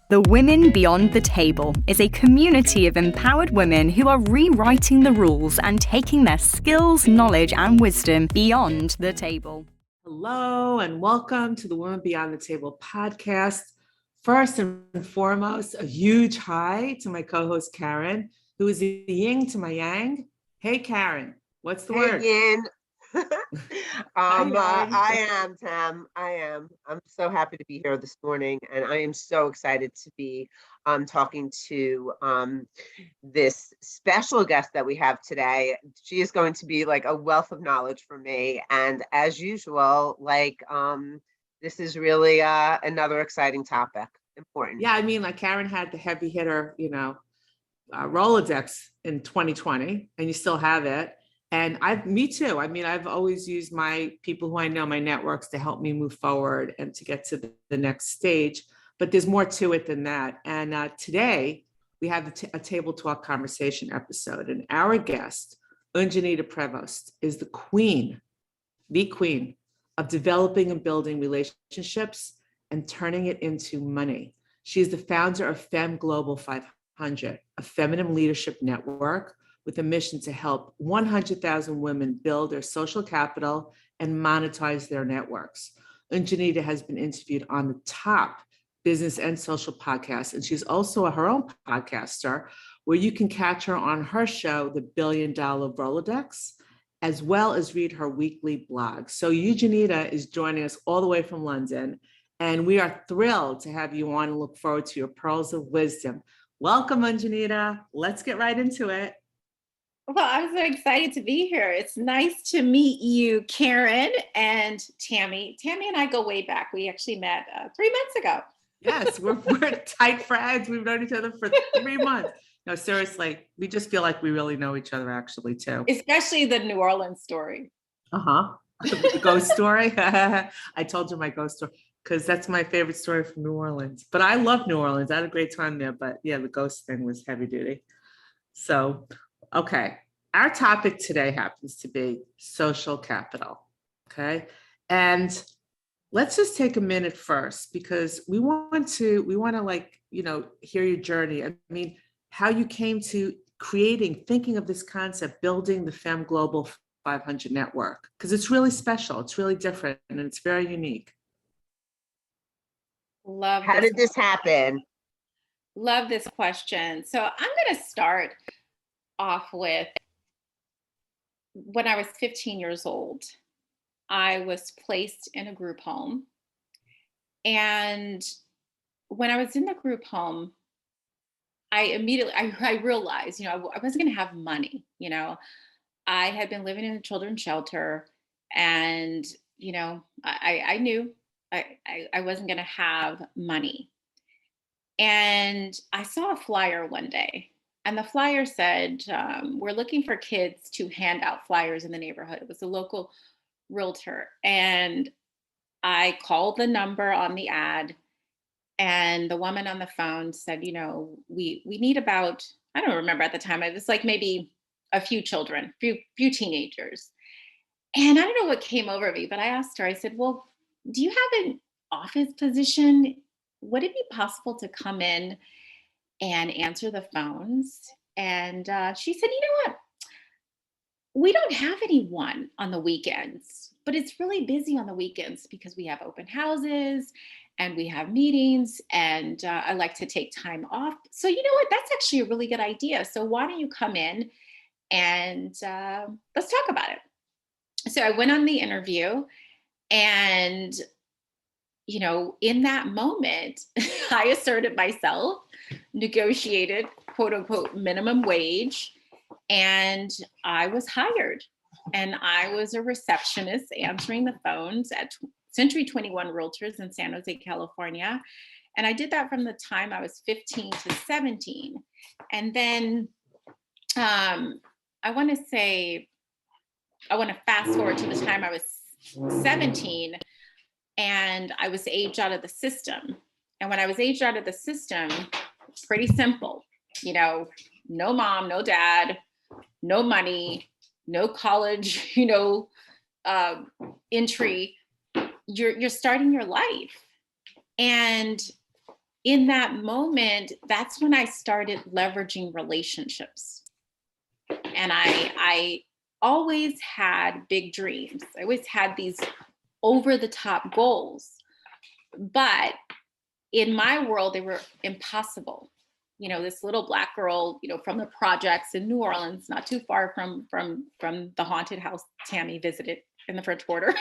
The Women Beyond the Table is a community of empowered women who are rewriting the rules and taking their skills, knowledge, and wisdom beyond the table. Hello, and welcome to the Women Beyond the Table podcast. First and foremost, a huge hi to my co-host, Caryn, who is the yin to my yang. Hey, Caryn, what's the word? Yin. Yang. I am, Tam. I am. I'm so happy to be here this morning, and I am so excited to be talking to this special guest that we have today. She is going to be like a wealth of knowledge for me, and as usual, this is really another exciting topic. Important. Yeah, I mean, like Caryn had the heavy hitter, Rolodex in 2020, and you still have it. And me too. I mean, I've always used my people who I know, my networks, to help me move forward and to get to the next stage. But there's more to it than that. And today we have a table talk conversation episode. And our guest, Ungenita Prevost, is the queen of developing and building relationships and turning it into money. She is the founder of FEMME Global 500, a feminine leadership network with a mission to help 100,000 women build their social capital and monetize their networks. Ungenita has been interviewed on the top business and social podcasts, and she's also her own podcaster, where you can catch her on her show, The $1 Billion Rolodex, as well as read her weekly blog. So Ungenita is joining us all the way from London, and we are thrilled to have you on and look forward to your pearls of wisdom. Welcome, Ungenita. Let's get right into it. Well, I'm so excited to be here. It's nice to meet you, Caryn and Tammy. Tammy and I go way back. We actually met 3 months ago. Yes, we're tight friends. We've known each other for 3 months. No, seriously, we just feel like we really know each other actually too. Especially the New Orleans story. The ghost story. I told you my ghost story because that's my favorite story from New Orleans. But I love New Orleans. I had a great time there. But yeah, the ghost thing was heavy duty. So, okay. Our topic today happens to be social capital. Okay. And let's just take a minute first, because we want to hear your journey. I mean, how you came to thinking of this concept, building the FEMME Global 500 network, because it's really special. It's really different and it's very unique. How did this happen? Love this question. So I'm going to start off with when I was 15 years old. I was placed in a group home. And when I was in the group home, I realized, I wasn't going to have money. I had been living in a children's shelter, and, I knew I wasn't going to have money. And I saw a flyer one day, and the flyer said, we're looking for kids to hand out flyers in the neighborhood. It was a local realtor. And I called the number on the ad, and the woman on the phone said, we need about, I don't remember at the time, it was like maybe a few children, few teenagers. And I don't know what came over me, but I asked her, I said, well, do you have an office position? Would it be possible to come in and answer the phones? And she said, you know what? We don't have anyone on the weekends, but it's really busy on the weekends because we have open houses and we have meetings, and I like to take time off. So you know what? That's actually a really good idea. So why don't you come in and let's talk about it. So I went on the interview, and in that moment, I asserted myself, negotiated quote unquote minimum wage, and I was hired. And I was a receptionist answering the phones at Century 21 Realtors in San Jose, California. And I did that from the time I was 15 to 17. And then I want to fast forward to the time I was 17, and I was aged out of the system. And when I was aged out of the system, pretty simple, no mom, no dad, no money, no college, entry. You're starting your life. And, in that moment, that's when I started leveraging relationships. And I always had big dreams. I always had these over the top goals, but in my world, they were impossible. You know, this little Black girl, you know, from the projects in New Orleans, not too far from the haunted house Tammy visited in the French Quarter.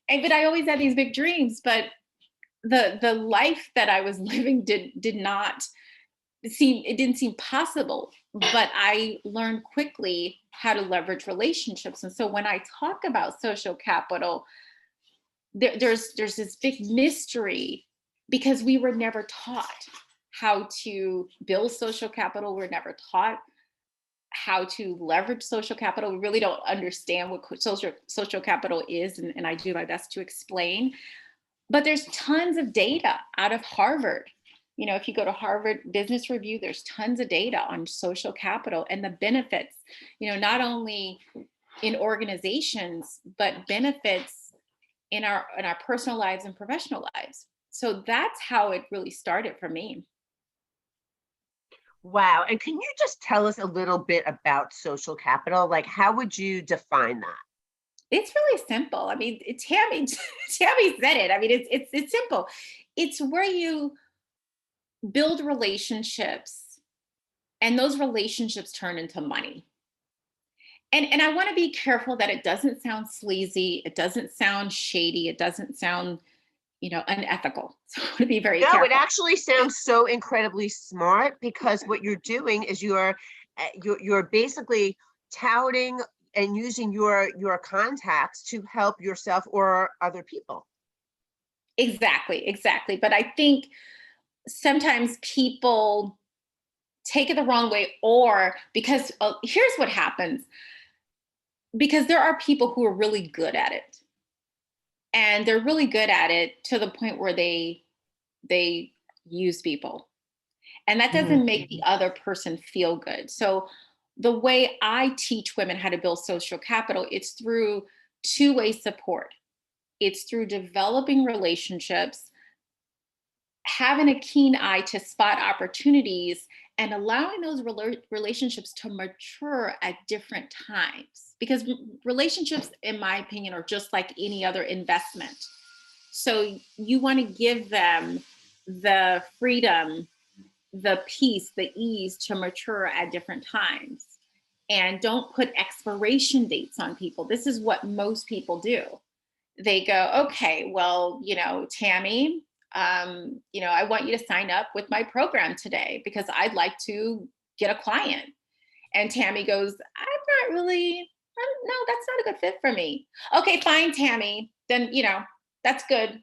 But I always had these big dreams, but the life that I was living didn't seem possible. But I learned quickly how to leverage relationships. And so when I talk about social capital, there's this big mystery, because we were never taught how to build social capital. We're never taught how to leverage social capital. We really don't understand what social capital is, and I do my best to explain. But there's tons of data out of Harvard. You know, if you go to Harvard Business Review, there's tons of data on social capital and the benefits, you know, not only in organizations, but benefits in our personal lives and professional lives. So that's how it really started for me. Wow. And can you just tell us a little bit about social capital? Like, how would you define that? It's really simple. I mean, Tammy said it. I mean, it's simple. It's where you build relationships, and those relationships turn into money. And I want to be careful that it doesn't sound sleazy, it doesn't sound shady, it doesn't sound, you know, unethical. So I want to be very careful. No, it actually sounds so incredibly smart, because what you're doing is you're basically touting and using your contacts to help yourself or other people. Exactly. But I think sometimes people take it the wrong way, or because here's what happens. Because there are people who are really good at it. And they're really good at it to the point where they use people. And that doesn't make the other person feel good. So the way I teach women how to build social capital, it's through two-way support. It's through developing relationships, having a keen eye to spot opportunities, and allowing those relationships to mature at different times. Because relationships, in my opinion, are just like any other investment. So you want to give them the freedom, the peace, the ease to mature at different times. And don't put expiration dates on people. This is what most people do. They go, okay, well, you know, Tammy, you know, I want you to sign up with my program today because I'd like to get a client. And Tammy goes, no, that's not a good fit for me. Okay, fine, Tammy. Then, you know, that's good.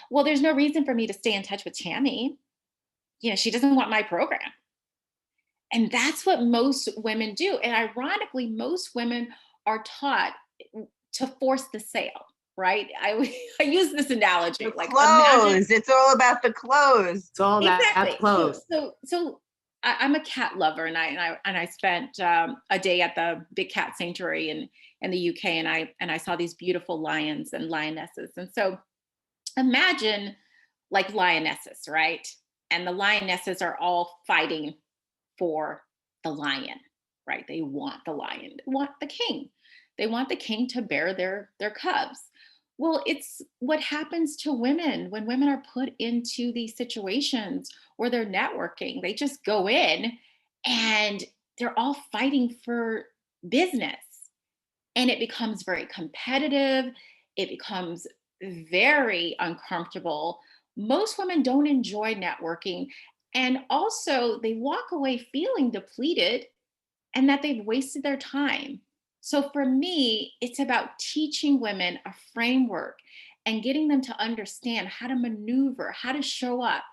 Well, there's no reason for me to stay in touch with Tammy. You know, she doesn't want my program. And that's what most women do. And ironically, most women are taught to force the sale. Right? I use this analogy. The like clothes. It's all about the clothes. It's all exactly. that clothes. So I'm a cat lover, and I spent a day at the big cat sanctuary in the UK, and I saw these beautiful lions and lionesses. And so imagine like lionesses, right? And the lionesses are all fighting for the lion, right? They want the lion. They want the king. They want the king to bear their cubs. Well, it's what happens to women when women are put into these situations where they're networking. They just go in and they're all fighting for business. And it becomes very competitive. It becomes very uncomfortable. Most women don't enjoy networking. And also, they walk away feeling depleted and that they've wasted their time. So for me, it's about teaching women a framework and getting them to understand how to maneuver, how to show up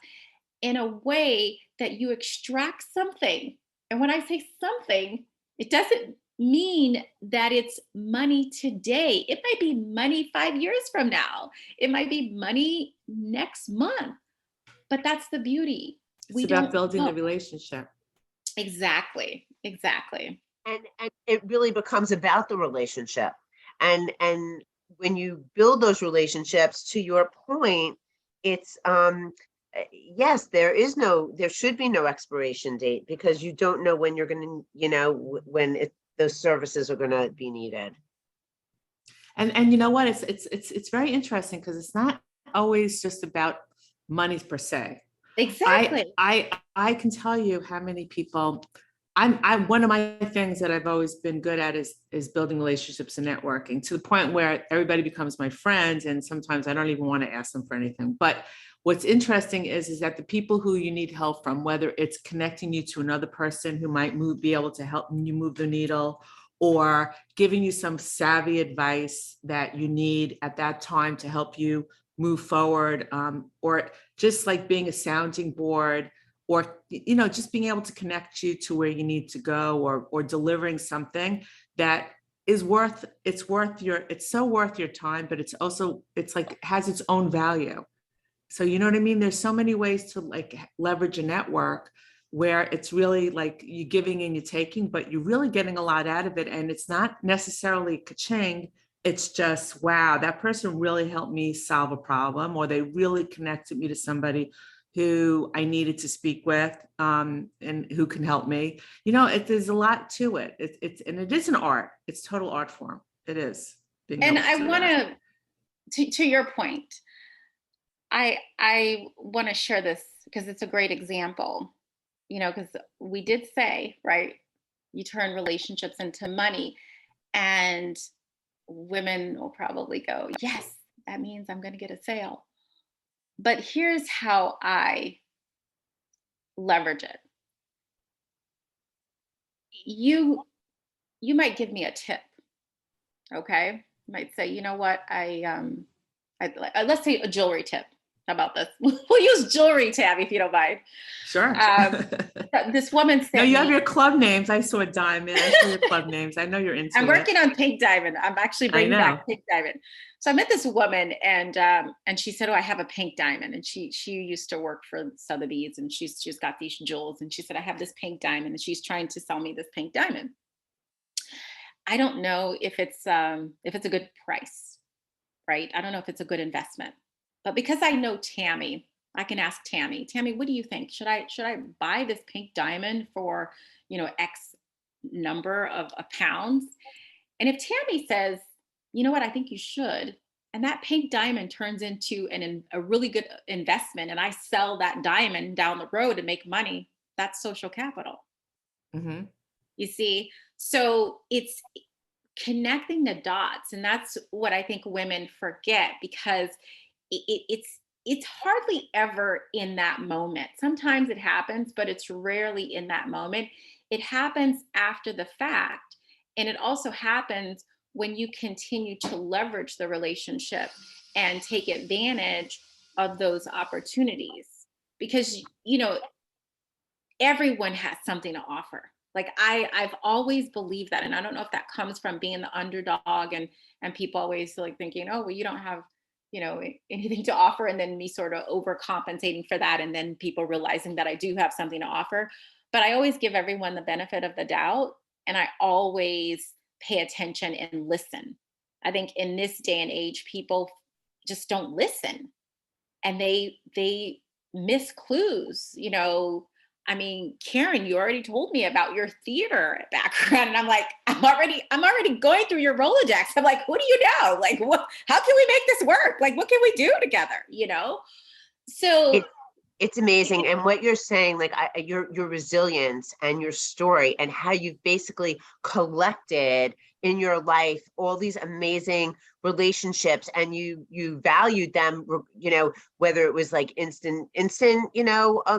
in a way that you extract something. And when I say something, it doesn't mean that it's money today. It might be money 5 years from now. It might be money next month. But that's the beauty. It's about building the relationship. Exactly. And it really becomes about the relationship. And when you build those relationships, to your point, it's yes, there should be no expiration date, because you don't know when you're going to, when those services are going to be needed. And you know what? It's very interesting, because it's not always just about money per se. Exactly. I can tell you how many people. I'm one of my things that I've always been good at is building relationships and networking, to the point where everybody becomes my friend, and sometimes I don't even want to ask them for anything. But what's interesting is that the people who you need help from, whether it's connecting you to another person who might be able to help you move the needle, or giving you some savvy advice that you need at that time to help you move forward, or just like being a sounding board, or just being able to connect you to where you need to go, or delivering something that is it's so worth your time, but it's like has its own value. So you know what I mean? There's so many ways to like leverage a network where it's really like you giving and you taking, but you're really getting a lot out of it. And it's not necessarily ka-ching. It's just, wow, that person really helped me solve a problem, or they really connected me to somebody who I needed to speak with, and who can help me. There's a lot to it. And it is an art. It's total art form. It is. And I want to your point, I want to share this because it's a great example, because we did say, right, you turn relationships into money, and women will probably go, yes, that means I'm going to get a sale. But here's how I leverage it. You might give me a tip, okay? You might say, you know what, let's say a jewelry tip. How about this? We'll use jewelry, Tammy, if you don't mind. Sure. This woman said, no, you have your club names. I saw a diamond. I saw your club names. I know you're into it. I'm working on pink diamond. I'm actually bringing back pink diamond. So I met this woman, and she said, oh, I have a pink diamond. And she used to work for Sotheby's, and she's got these jewels. And she said, I have this pink diamond, and she's trying to sell me this pink diamond. I don't know if it's a good price, right? I don't know if it's a good investment. But because I know Tammy, I can ask Tammy, what do you think? Should I buy this pink diamond for, X number of pounds? And if Tammy says, you know what, I think you should, and that pink diamond turns into a really good investment, and I sell that diamond down the road and make money, that's social capital. Mm-hmm. You see? So it's connecting the dots. And that's what I think women forget, because it's hardly ever in that moment. Sometimes it happens, but it's rarely in that moment. It happens after the fact. And it also happens when you continue to leverage the relationship and take advantage of those opportunities. Because, everyone has something to offer. Like I've always believed that. And I don't know if that comes from being the underdog and people always like thinking, oh, well, you don't have anything to offer, and then me sort of overcompensating for that, and then people realizing that I do have something to offer. But I always give everyone the benefit of the doubt, and I always pay attention and listen. I think in this day and age, people just don't listen, and they miss clues. I mean, Caryn, you already told me about your theater background. And I'm like, I'm already going through your Rolodex. I'm like, what do you know? Like, how can we make this work? Like, what can we do together? So it's amazing. And what you're saying, like your resilience and your story, and how you've basically collected in your life all these amazing relationships, and you valued them, whether it was like instant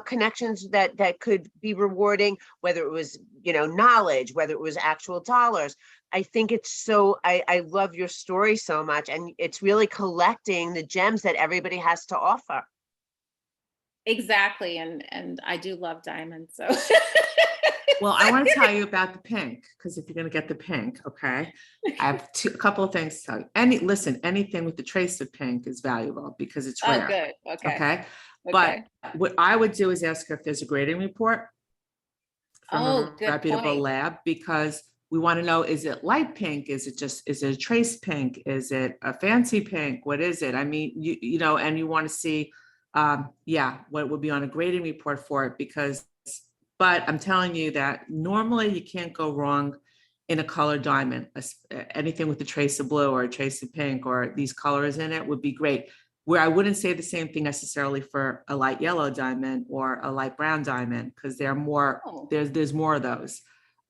connections that could be rewarding, whether it was knowledge, whether it was actual dollars. I think it's so I love your story so much, and it's really collecting the gems that everybody has to offer. Exactly. And I do love diamonds. So well, I want to tell you about the pink, because if you're going to get the pink, okay, I have a couple of things to tell you. Anything with the trace of pink is valuable because it's rare. Oh, good. Okay. But what I would do is ask her if there's a grading report from a reputable lab, because we want to know, is it light pink? Is it a trace pink? Is it a fancy pink? What is it? I mean, and you want to see yeah, what would be on a grading report for it but I'm telling you that normally you can't go wrong in a color diamond. Anything with a trace of blue or a trace of pink or these colors in it would be great. Where I wouldn't say the same thing necessarily for a light yellow diamond or a light brown diamond, because they're more, there's more of those.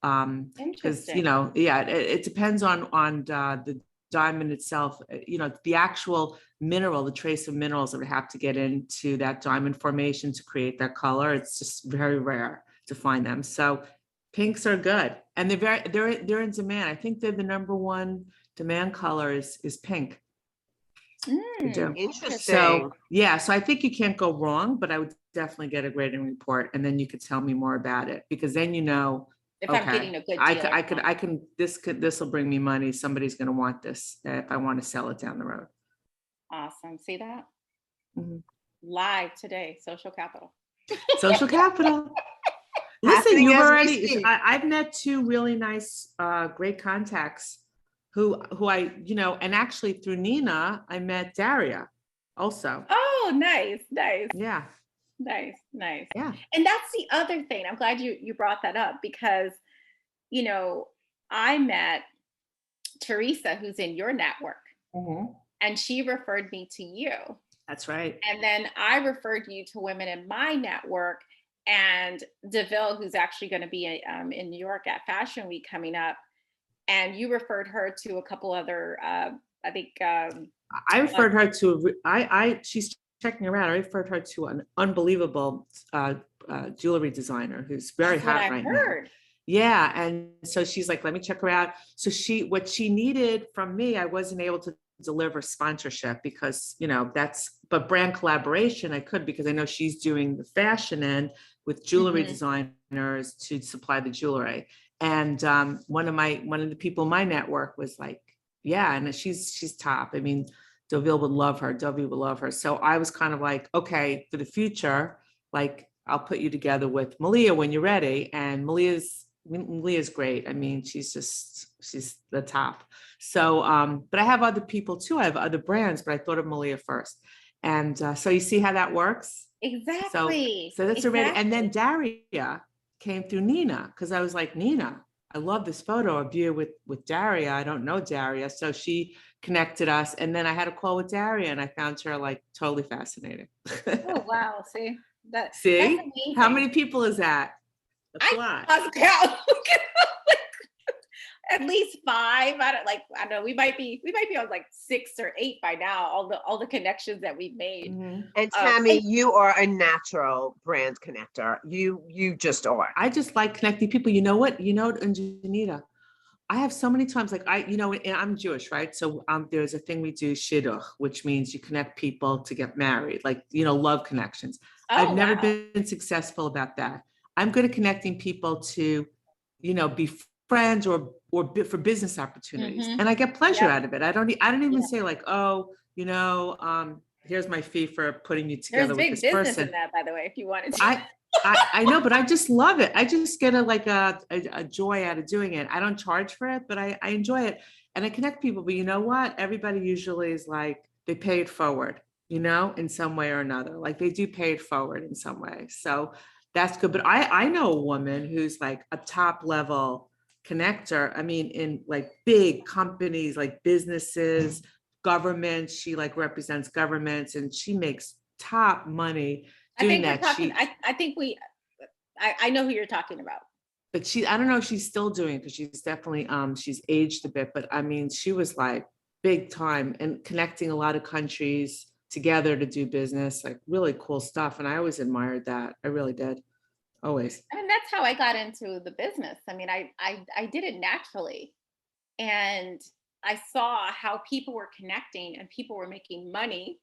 Because, Interesting. you know, yeah, it depends on the diamond itself. You know, the actual mineral, the trace of minerals that would have to get into that diamond formation to create that color. It's just very rare to find them. So pinks are good, and they're in demand. I think they're the number one demand color is pink. They do. Interesting. So yeah, so I think you can't go wrong, but I would definitely get a grading report, and then you could tell me more about it, because then you know, If okay, I'm getting a good deal. this will bring me money. Somebody's going to want this if I want to sell it down the road. Awesome. See that? Mhm. Live today, social capital. Social capital. Listen, Happening you've as we already, speak. I've met two really nice, great contacts who I, you know, and actually through Nina, I met Daria also. Oh, nice. Yeah. Nice. Yeah. And that's the other thing. I'm glad you brought that up, because, you know, I met Teresa, who's in your network, Mhm. and she referred me to you. That's right. And then I referred you to women in my network, and DeVille, who's actually going to be in New York at Fashion Week coming up, and you referred her to a couple other, I think. I referred her to, she's checking around. I referred her to an unbelievable jewelry designer who's very hot right now. Yeah. And so she's like, let me check her out. So what she needed from me, I wasn't able to deliver sponsorship because, you know, but brand collaboration I could, because I know she's doing the fashion end with jewelry designers to supply the jewelry. And one of the people in my network was like, yeah, and she's top. I mean, Deauville would love her. Dovey would love her. So I was kind of like, okay, for the future, like I'll put you together with Malia when you're ready. And Malia's great. I mean, she's the top. So, but I have other people too. I have other brands, but I thought of Malia first. And so you see how that works? Exactly. So that's already. And then Daria came through Nina, because I was like, Nina, I love this photo of you with Daria. I don't know Daria. So she connected us. And then I had a call with Daria, and I found her like totally fascinating. Oh, wow. See? That's See? amazing. How many people is that? That's a lot. At least 5. I don't know. We might be on like 6 or 8 by now. All the connections that we've made. Mm-hmm. And Tammy, you are a natural brand connector. You just are. I just like connecting people. You know what? Ungenita, I have so many times, like and I'm Jewish, right? So there's a thing we do, shidduch, which means you connect people to get married, like, love connections. I've never been successful about that. I'm good at connecting people to, be friends or for business opportunities. And I get pleasure out of it. I don't even say like, oh, here's my fee for putting you together with this person. There's big business in that, by the way, if you wanted to. I know, but I just love it. I just get a joy out of doing it. I don't charge for it, but I enjoy it. And I connect people. But you know what? Everybody usually is like, they pay it forward, in some way or another. Like they do pay it forward in some way. So that's good. But I know a woman who's like a top level connector. I mean, in like big companies, like businesses, governments. She like represents governments, and she makes top money doing that. I know who you're talking about. But I don't know if she's still doing it, because she's definitely she's aged a bit, but I mean, she was like big time and connecting a lot of countries together to do business, like really cool stuff. And I always admired that. I really did. Always. I mean, that's how I got into the business. I mean, I did it naturally. And I saw how people were connecting and people were making money.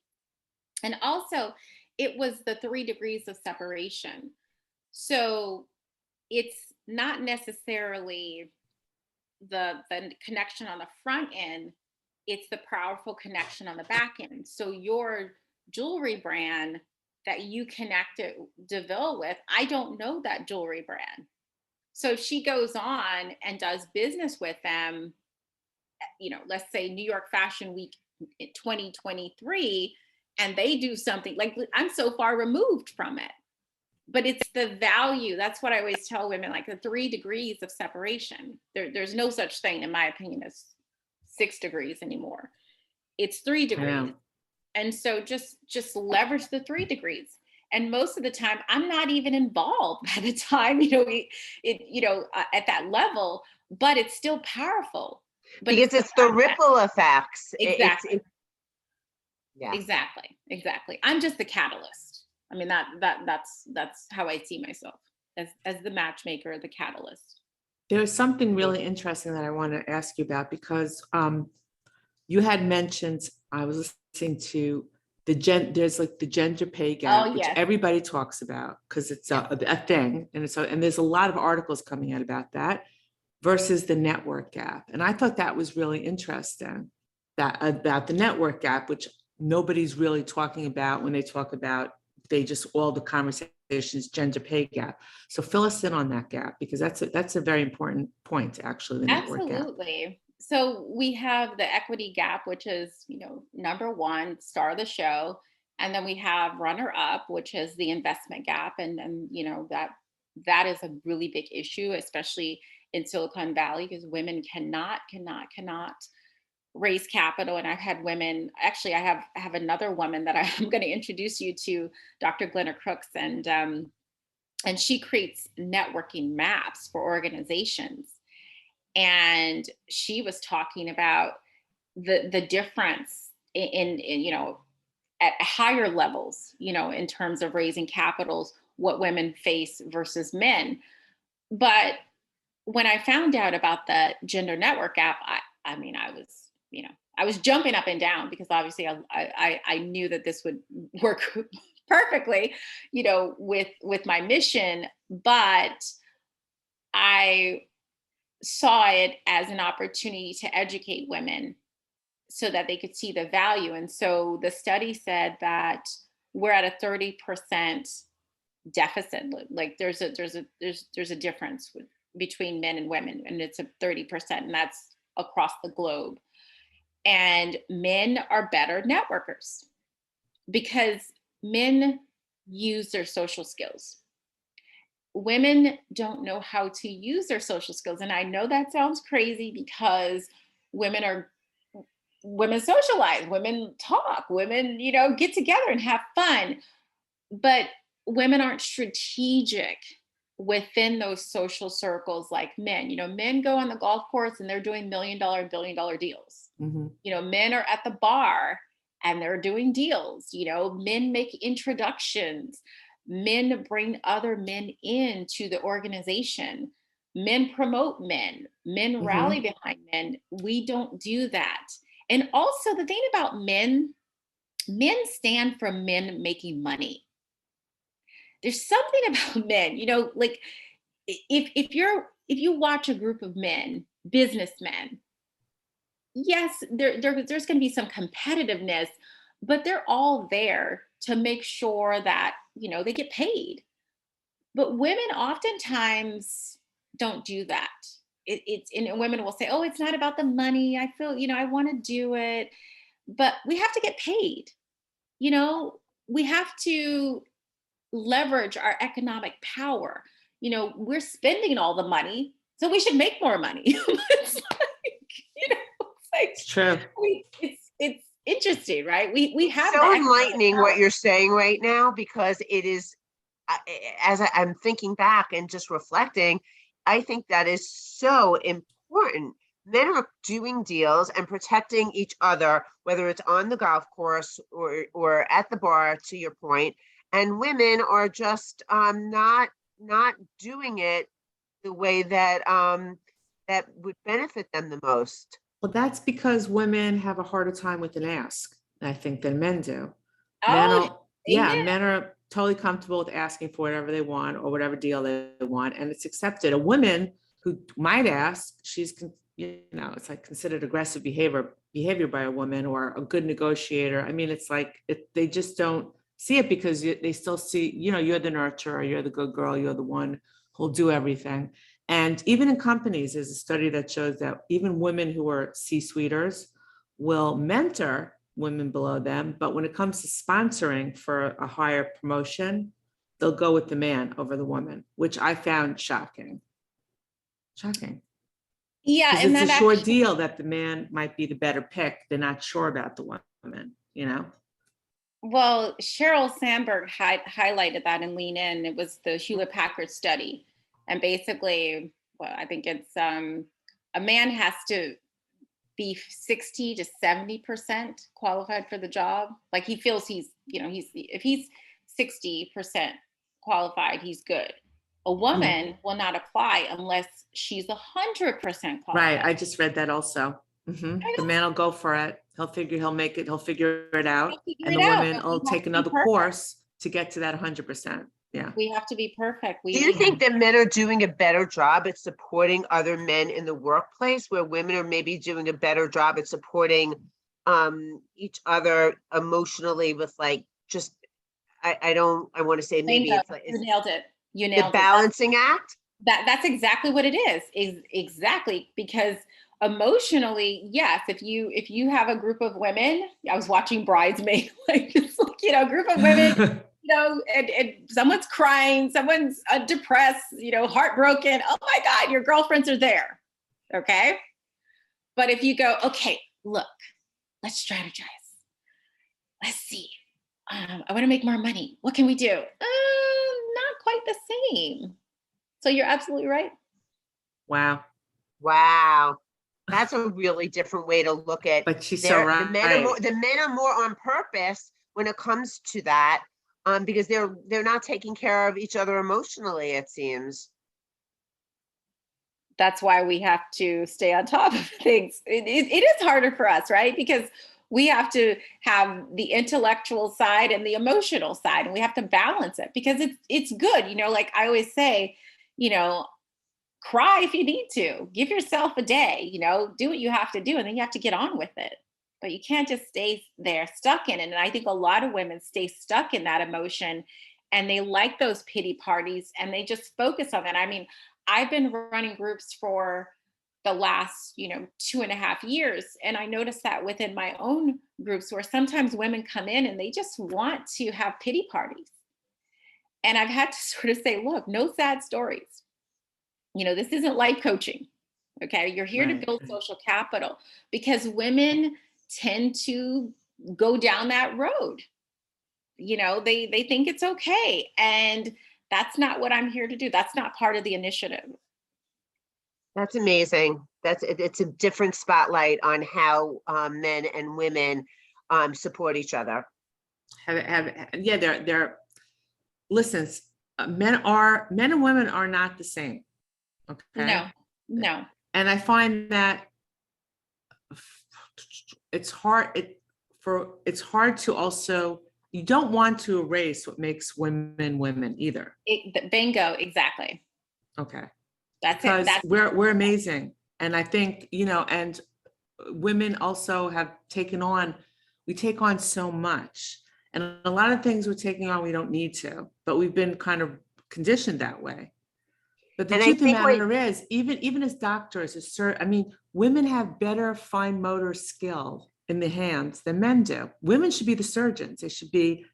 And also, it was the 3 degrees of separation. So it's not necessarily the connection on the front end, it's the powerful connection on the back end. So your jewelry brand that you connected DeVille with, I don't know that jewelry brand. So if she goes on and does business with them, let's say New York Fashion Week 2023, and they do something like I'm so far removed from it. But it's the value. That's what I always tell women, like the 3 degrees of separation. There's no such thing, in my opinion, as 6 degrees anymore. It's 3 degrees. And so just leverage the 3 degrees. And most of the time, I'm not even involved by the time, at that level, but it's still powerful. But because it's the ripple effects. Exactly. Yeah. Exactly. I'm just the catalyst. I mean, that's how I see myself, as the matchmaker, the catalyst. There's something really interesting that I want to ask you about, because you had mentioned, I was listening to there's like the gender pay gap, which everybody talks about because it's a thing. And there's a lot of articles coming out about that versus the network gap. And I thought that was really interesting, that about the network gap, which nobody's really talking about when they talk about, all the conversations, gender pay gap. So fill us in on that gap, because that's a very important point, actually, the network gap. Absolutely. So we have the equity gap, which is, number one, star of the show. And then we have runner up, which is the investment gap. And that is a really big issue, especially in Silicon Valley, because women cannot raise capital. And I've had women, actually, I have another woman that I'm going to introduce you to, Dr. Glenna Crooks, and she creates networking maps for organizations. And she was talking about the difference in at higher levels, in terms of raising capitals, what women face versus men. But when I found out about the gender network gap, I was jumping up and down, because obviously I knew that this would work perfectly, with my mission, but I saw it as an opportunity to educate women so that they could see the value. And so the study said that we're at a 30% deficit. Like there's a difference between men and women, and it's a 30%, and that's across the globe. And men are better networkers because men use their social skills. Women don't know how to use their social skills. And I know that sounds crazy, because women socialize, women talk, women, get together and have fun. But women aren't strategic within those social circles like men. Men go on the golf course and they're doing $1 million, $1 billion deals. Mm-hmm. Men are at the bar and they're doing deals. Men make introductions. Men bring other men into the organization. Men promote men. Men mm-hmm. rally behind men. We don't do that. And also the thing about men stand for men making money. There's something about men, like if you watch a group of men, businessmen, yes, there's going to be some competitiveness, but they're all there to make sure that, they get paid. But women oftentimes don't do that. And women will say, oh, it's not about the money. I feel, I want to do it, but we have to get paid. We have to leverage our economic power. We're spending all the money, so we should make more money. It's it's true. It's interesting, right? We have so enlightening what you're saying right now, because it is, as I'm thinking back and just reflecting, I think that is so important. Men are doing deals and protecting each other, whether it's on the golf course or at the bar, to your point. And women are just not doing it the way that that would benefit them the most. Well, that's because women have a harder time with an ask, I think, than men do. Men are totally comfortable with asking for whatever they want or whatever deal they want, and it's accepted. A woman who might ask, she's, it's like considered aggressive behavior by a woman, or a good negotiator. I mean, it's like they just don't see it, because they still see, you're the nurturer, you're the good girl, you're the one who'll do everything. And even in companies, there's a study that shows that even women who are C-suiters will mentor women below them. But when it comes to sponsoring for a higher promotion, they'll go with the man over the woman, which I found shocking. Shocking. Yeah, Because and it's a that sure actually, deal that the man might be the better pick. They're not sure about the woman, you know? well, Sheryl Sandberg highlighted that in Lean In. It was the Hewlett Packard study, and basically, well, I think it's a man has to be 60 to 70% qualified for the job. Like he feels he's, if he's 60% qualified, he's good. A woman will not apply unless she's 100% qualified. Right. I just read that also. The man will go for it. He'll make it, he'll figure it out. And the woman will take another course to get to that 100%. Yeah. We have to be perfect. Do you think that men are doing a better job at supporting other men in the workplace, where women are maybe doing a better job at supporting each other emotionally with like, just, I want to say maybe Bingo. it's like, You nailed it. You the nailed balancing act? That's exactly what it is exactly, because emotionally, yes, if you have a group of women, I was watching Bridesmaid, like it's like, a group of women, and someone's crying, someone's depressed, heartbroken. Oh my God, your girlfriends are there. Okay. But if you go, okay, look, let's strategize. Let's see. I want to make more money. What can we do? Not quite the same. So you're absolutely right. Wow. That's a really different way to look at. But she's so right. The men are more on purpose when it comes to that, because they're not taking care of each other emotionally, it seems. That's why we have to stay on top of things. It is harder for us, right? Because we have to have the intellectual side and the emotional side, and we have to balance it, because it's good. Like I always say, cry if you need to, give yourself a day, do what you have to do, and then you have to get on with it. But you can't just stay there stuck in it. And I think a lot of women stay stuck in that emotion, and they like those pity parties, and they just focus on that. I mean, I've been running groups for the last, 2.5 years. And I noticed that within my own groups, where sometimes women come in and they just want to have pity parties. And I've had to sort of say, look, no sad stories. This isn't life coaching. Okay. You're here to build social capital, because women tend to go down that road. They think it's okay. And that's not what I'm here to do. That's not part of the initiative. That's amazing. It's a different spotlight on how men and women support each other. Listen, men and women are not the same. Okay. No. And I find that it's hard to also, you don't want to erase what makes women either. Bingo, exactly. Okay. That's because it. We're amazing. And I think, and women also we take on so much. And a lot of things we're taking on, we don't need to, but we've been kind of conditioned that way. But the truth of the matter is, even as doctors, women have better fine motor skill in the hands than men do. Women should be the surgeons. They should be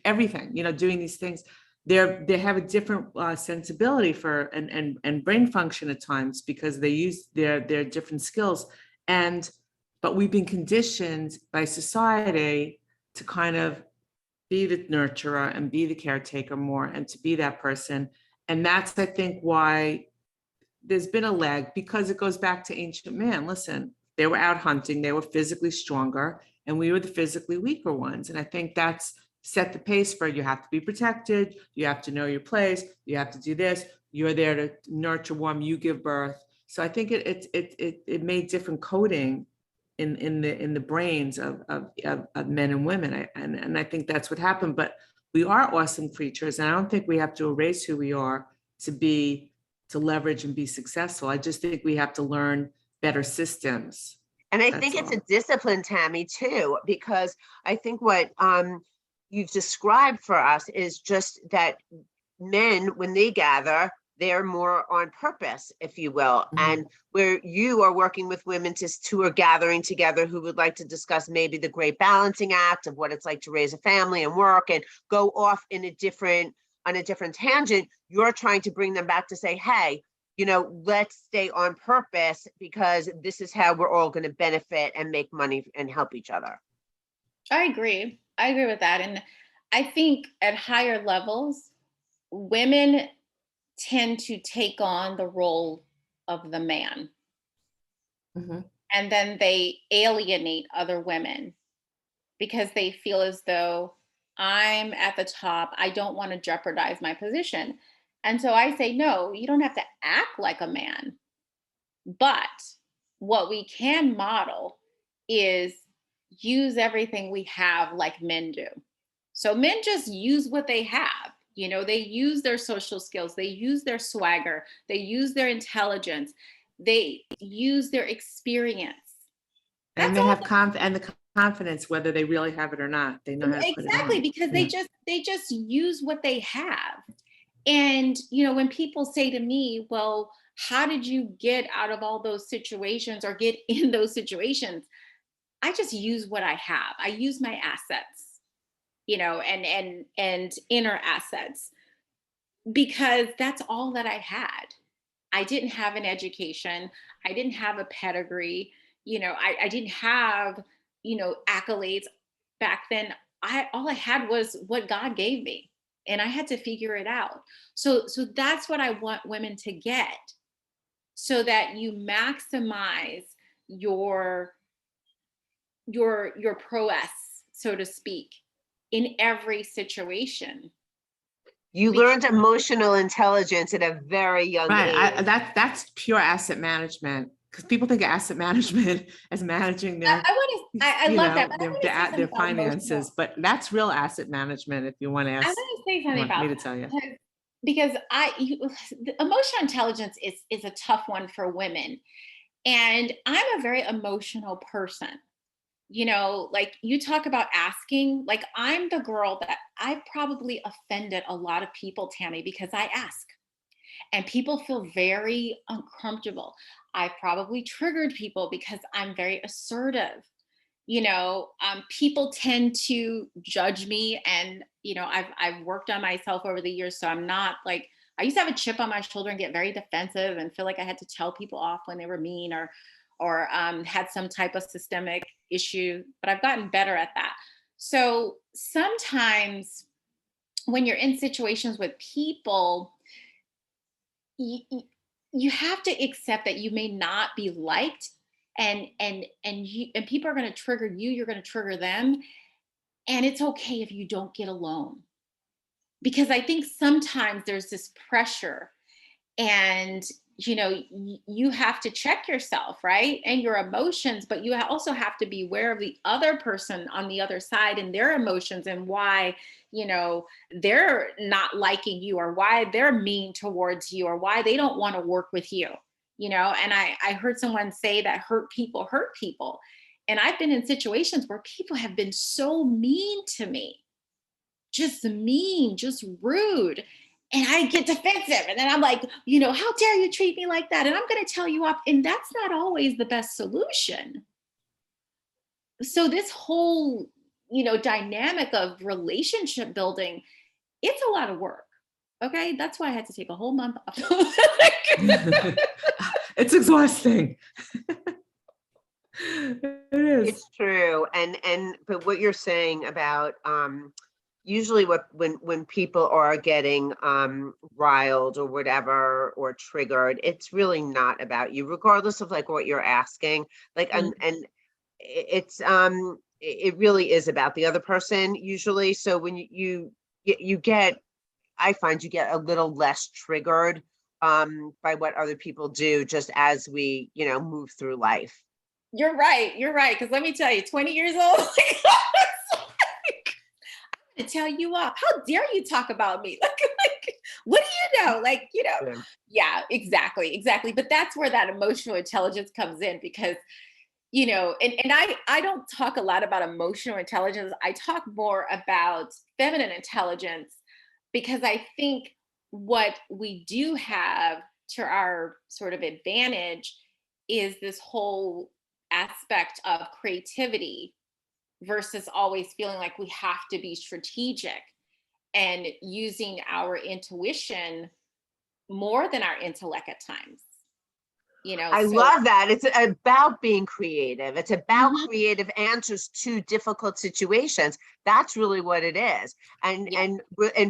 everything, doing these things. They have a different sensibility for and brain function at times, because they use their different skills. But we've been conditioned by society to kind of be the nurturer and be the caretaker more, and to be that person. And that's, I think, why there's been a lag, because it goes back to ancient man. Listen, they were out hunting, they were physically stronger, and we were the physically weaker ones. And I think that's set the pace for, you have to be protected, you have to know your place, you have to do this, you're there to nurture, warm, you give birth. So I think it made different coding in the brains of men and women. And I think that's what happened. But we are awesome creatures, and I don't think we have to erase who we are to leverage and be successful. I just think we have to learn better systems. And I think it's a discipline, Tammy, too, because I think what you've described for us is just that men, when they gather, they're more on purpose, if you will. And where you are working with women who are gathering together, who would like to discuss maybe the great balancing act of what it's like to raise a family and work and go off on a different tangent, you're trying to bring them back to say, hey, let's stay on purpose, because this is how we're all going to benefit and make money and help each other. I agree with that. And I think at higher levels, women tend to take on the role of the man. And then they alienate other women because they feel as though I'm at the top. I don't want to jeopardize my position. And so I say, no, you don't have to act like a man. But what we can model is use everything we have like men do. So men just use what they have. They use their social skills, they use their swagger, they use their intelligence, they use their experience. And they have the confidence, whether they really have it or not. They know how to put it on. Because they just use what they have. And when people say to me, well, how did you get out of all those situations or get in those situations? I just use what I have. I use my assets, and inner assets, because that's all that I had. I didn't have an education. I didn't have a pedigree. I didn't have, accolades back then. All I had was what God gave me, and I had to figure it out. So that's what I want women to get, so that you maximize your prowess, so to speak, in every situation. You learned emotional intelligence at a very young age. That's pure asset management, because people think of asset management as managing their their finances, but that's real asset management. If you want to ask, I want to say something about me to tell you, because emotional intelligence is a tough one for women, and I'm a very emotional person. Like you talk about asking, like I'm the girl that I probably offended a lot of people, Tammy, because I ask, and people feel very uncomfortable. I probably triggered people because I'm very assertive. People tend to judge me, and I've worked on myself over the years, so I'm not like, I used to have a chip on my shoulder and get very defensive and feel like I had to tell people off when they were mean or had some type of systemic issue, but I've gotten better at that. So sometimes when you're in situations with people, you have to accept that you may not be liked, and people are going to trigger you, you're going to trigger them, and it's okay if you don't get along, because I think sometimes there's this pressure, and you have to check yourself, right, and your emotions, but you also have to be aware of the other person on the other side and their emotions, and why they're not liking you, or why they're mean towards you, or why they don't want to work with you. And I heard someone say that hurt people, and I've been in situations where people have been so mean to me, just mean, just rude. And I get defensive. And then I'm like, how dare you treat me like that? And I'm going to tell you up. And that's not always the best solution. So this whole, dynamic of relationship building, it's a lot of work. Okay. That's why I had to take a whole month off. It's exhausting. It is. It's true. But what you're saying about, usually when people are getting riled or whatever, or triggered, it's really not about you, regardless of like what you're asking. Like, and it's it really is about the other person usually. So when you get, I find you get a little less triggered by what other people do, just as we move through life. You're right. Because let me tell you, 20 years old. To tell you off. How dare you talk about me? Like, what do you know? Yeah, exactly. But that's where that emotional intelligence comes in, because, and I don't talk a lot about emotional intelligence. I talk more about feminine intelligence, because I think what we do have to our sort of advantage is this whole aspect of creativity versus always feeling like we have to be strategic and using our intuition more than our intellect at times. I love that. It's about being creative. It's about creative answers to difficult situations. That's really what it is. And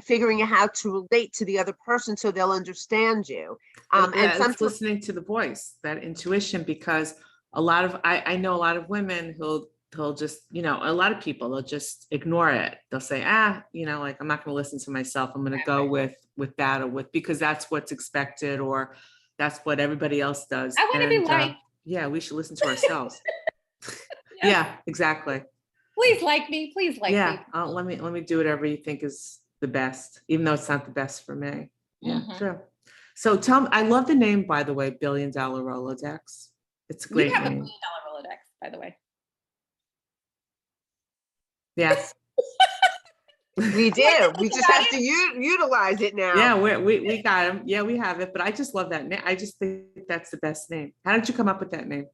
figuring out how to relate to the other person so they'll understand you. And sometimes listening to the voice, that intuition, because I know a lot of women who'll just, a lot of people, they'll just ignore it. They'll say, like, I'm not going to listen to myself. I'm going to go with that, or because that's what's expected, or that's what everybody else does. I want to be liked. Yeah, we should listen to ourselves. Yeah, exactly. Please like me. Please like me. Yeah, let me do whatever you think is the best, even though it's not the best for me. Yeah, true. So tell me, I love the name, by the way, $1 Billion Rolodex. It's a great You have name. $1 billion Rolodex, by the way. Yes. We do. We just have to utilize it now. Yeah, we got him. Yeah, we have it. But I just love that name. I just think that's the best name. How did you come up with that name?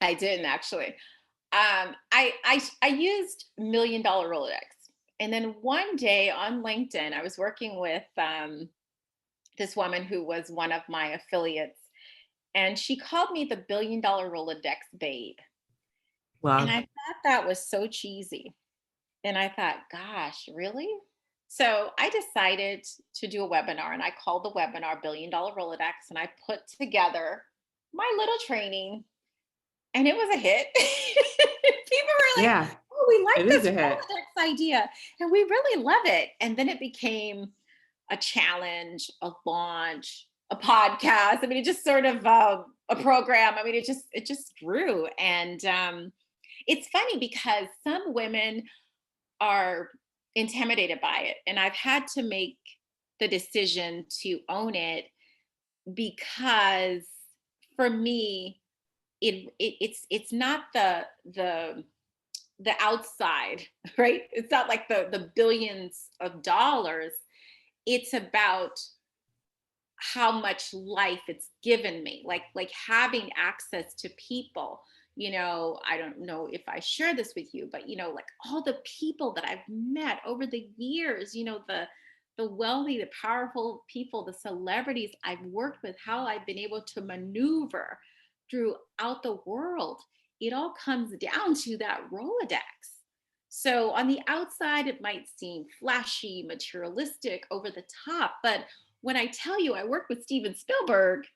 I didn't actually. I used $1 Million Rolodex, and then one day on LinkedIn, I was working with this woman who was one of my affiliates, and she called me the $1 Billion Rolodex babe. Wow. And I thought that was so cheesy. And I thought, gosh, really? So I decided to do a webinar, and I called the webinar $1 Billion Rolodex, and I put together my little training, and it was a hit. People were like, oh, we like this Rolodex idea, and we really love it. And then it became a challenge, a launch, a podcast. I mean, it just sort of a program. I mean, it just grew. And it's funny because some women are intimidated by it. And I've had to make the decision to own it, because for me, it's not the outside, right? It's not like the billions of dollars. It's about how much life it's given me, like having access to people. I don't know if I share this with you, but like all the people that I've met over the years, the wealthy, the powerful people, the celebrities I've worked with, how I've been able to maneuver throughout the world. It all comes down to that Rolodex. So on the outside, it might seem flashy, materialistic, over the top, but when I tell you I worked with Steven Spielberg,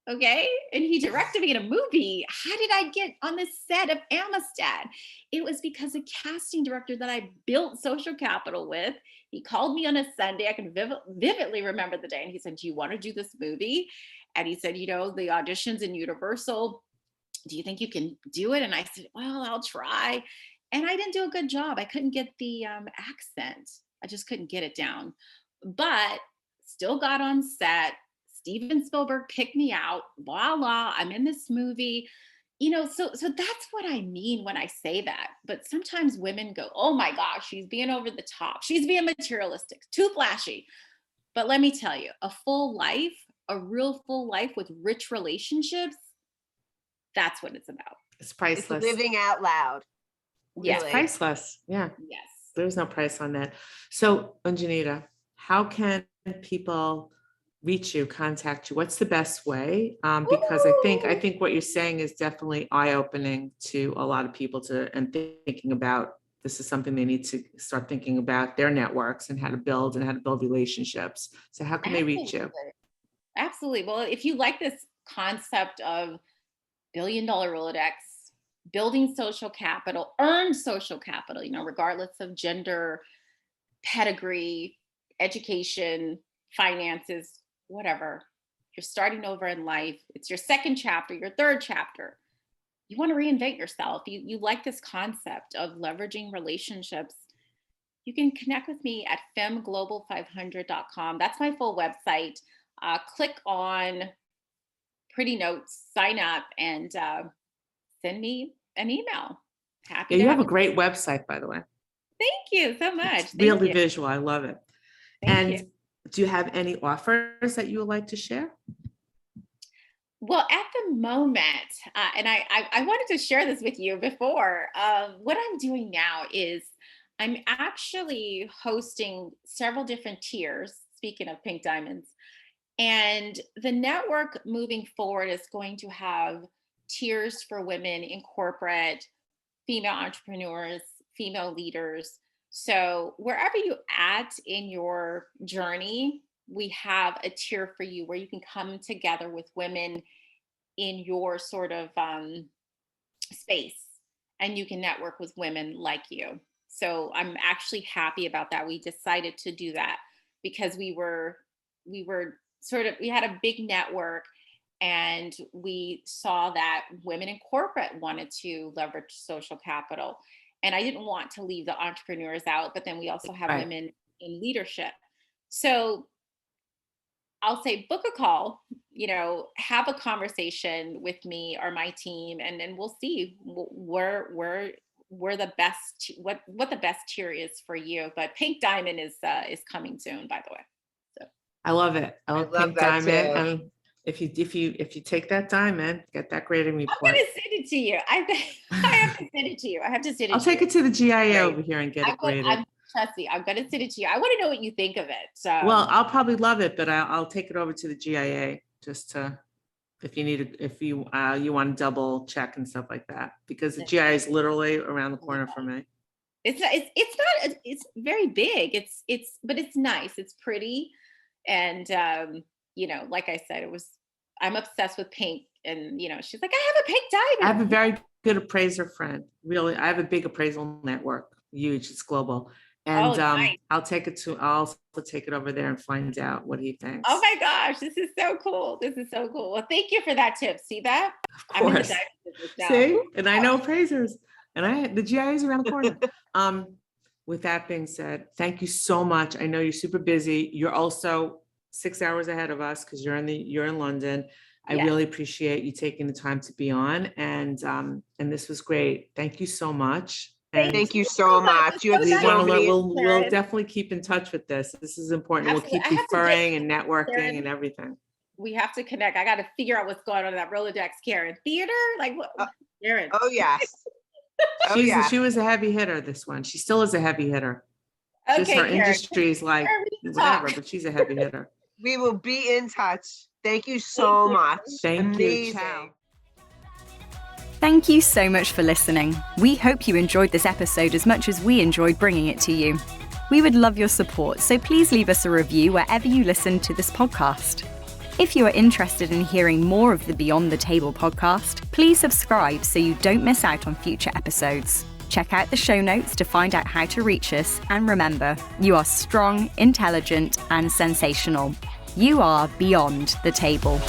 okay, and he directed me in a movie, how did I get on the set of Amistad? It was because a casting director that I built social capital with, he called me on a Sunday. I can vividly remember the day. And he said, do you want to do this movie? And he said, the audition's in Universal. Do you think you can do it? And I said, well, I'll try. And I didn't do a good job. I couldn't get the accent. I just couldn't get it down. But still got on set. Steven Spielberg picked me out. Voila, I'm in this movie. So that's what I mean when I say that. But sometimes women go, oh my gosh, she's being over the top. She's being materialistic, too flashy. But let me tell you, a full life, a real full life with rich relationships, that's what it's about. It's priceless. It's living out loud. Yes. It's priceless. Yeah. Yes. There's no price on that. So, Ungenita, how can people reach you, contact you? What's the best way? Because I think what you're saying is definitely eye-opening to a lot of people and thinking about, this is something they need to start thinking about their networks and how to build relationships. So how can they reach you? Absolutely. Well, if you like this concept of $1 Billion Rolodex, building social capital, earned social capital, regardless of gender, pedigree, education, finances, whatever. You're starting over in life. It's your second chapter, your third chapter. You want to reinvent yourself. You like this concept of leveraging relationships. You can connect with me at FEMMEGlobal500.com. That's my full website. Click on pretty notes, sign up, and send me an email. Happy to you have a great website, by the way. Thank you so much. It's really visual. I love it. Thank you. do you have any offers that you would like to share? Well, at the moment, and I wanted to share this with you before, what I'm doing now is I'm actually hosting several different tiers, speaking of pink diamonds, and the network moving forward is going to have tiers for women in corporate, female entrepreneurs, female leaders. So wherever you at in your journey, we have a tier for you where you can come together with women in your sort of space, and you can network with women like you. So I'm actually happy about that. We decided to do that because we had a big network, and we saw that women in corporate wanted to leverage social capital. And I didn't want to leave the entrepreneurs out, but then we also have Right. women in leadership. So I'll say book a call, have a conversation with me or my team, and then we'll see where the best, what the best tier is for you. But Pink Diamond is coming soon, by the way. So I love it. I love love Pink that Diamond. too. And if you take that diamond, get that grading I'm report. gonna send it to you. I have to send it to you. I have to send it I'll to take you. it to the GIA Great. over here and get it graded. Trust me, I'm gonna send it to you. I want to know what you think of it. So Well, I'll probably love it, but I'll take it over to the GIA just to, if you want to double check and stuff like that, because the GIA is literally around the corner from me. it's very big. But it's nice. It's pretty, and like I said, I'm obsessed with pink, and she's like, I have a pink diamond. I have a very good appraiser friend. Really, I have a big appraisal network. Huge. It's global. And Nice. I'll also take it over there and find out what he thinks. Oh my gosh, this is so cool. Well, thank you for that tip. See that? Of course. I'm in the diamond business now. See, and I know appraisers, and the GIA is around the corner. With that being said, thank you so much. I know you're super busy. You're also 6 hours ahead of us because you're in London. I Yes. really appreciate you taking the time to be on, and this was great. Thank you so much. And Thank you so much. You had we so want to many. we'll definitely keep in touch with this. This is important. Absolutely. We'll I keep have to referring and networking Caryn. and everything. We have to connect. I got to figure out what's going on in that Rolodex, Caryn. Theater? Like what? Caryn. Oh yes. She was a heavy hitter, this one. She still is a heavy hitter. Just her Caryn. industry is like Caryn, we need to whatever, talk. but she's a heavy hitter. We will be in touch. Thank you so much. Thank you. Amazing. Ciao. Thank you so much for listening. We hope you enjoyed this episode as much as we enjoyed bringing it to you. We would love your support, so please leave us a review wherever you listen to this podcast. If you are interested in hearing more of the Beyond the Table podcast, please subscribe so you don't miss out on future episodes. Check out the show notes to find out how to reach us, and remember, you are strong, intelligent, and sensational. You are Beyond the Table.